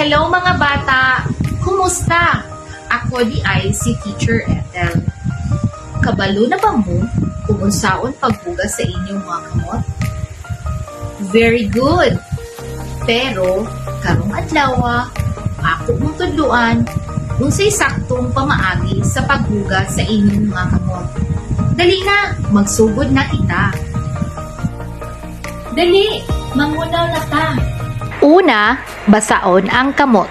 Hello mga bata! Kumusta? Ako di ay si Teacher Ethel. Kabalo na ba mo kung unsaon pagbugas sa inyong mga kamot? Very good! Pero, karong adlaw, ako mong tudluan unsay saktong pamaagi sa paghugas sa inyong mga kamot. Dali na, magsugod na kita. Dali, mangunaw na ta. Una, basaon ang kamot.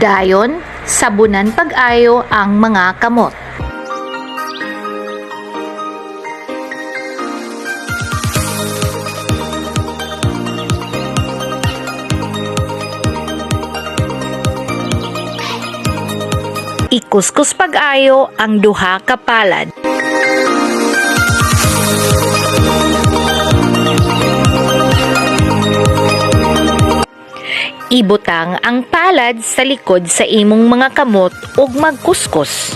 Dayon, sabunan pag-ayo ang mga kamot. Ikuskus pag-ayo ang duha ka palad. Ibutang ang palad sa likod sa imong mga kamot ug magkuskus.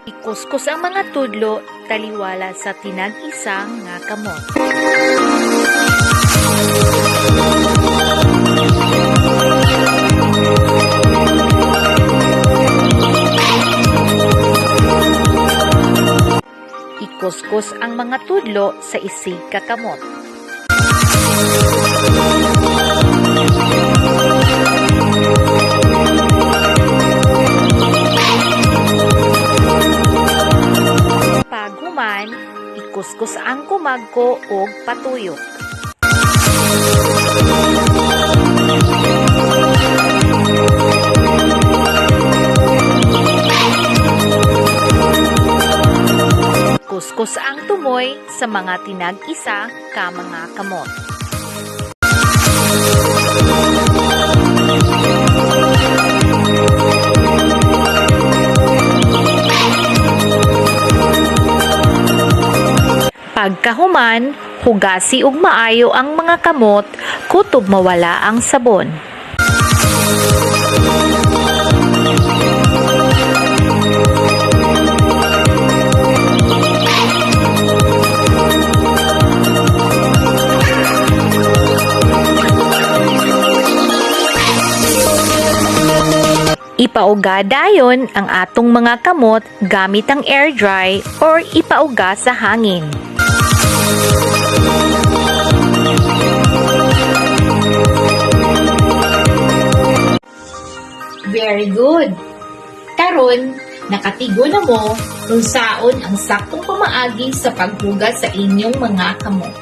Ikuskus ang mga tudlo taliwala sa tinag-isa nga kamot. Ikuskus ang mga tudlo sa isig ka kamot. Paghuman, ikuskus ang kumagko ug patuyok. Kuskus ang tumoy sa mga tinag-isa ka mga kamot. Pagkahuman, hugasi ug maayo ang mga kamot kutob mawala ang sabon. Ipauga dayon ang atong mga kamot gamit ang air dry or ipauga sa hangin. Very good! Karon, nakatigo na mo kung saon ang saktong pamaagi sa paghugas sa inyong mga kamot.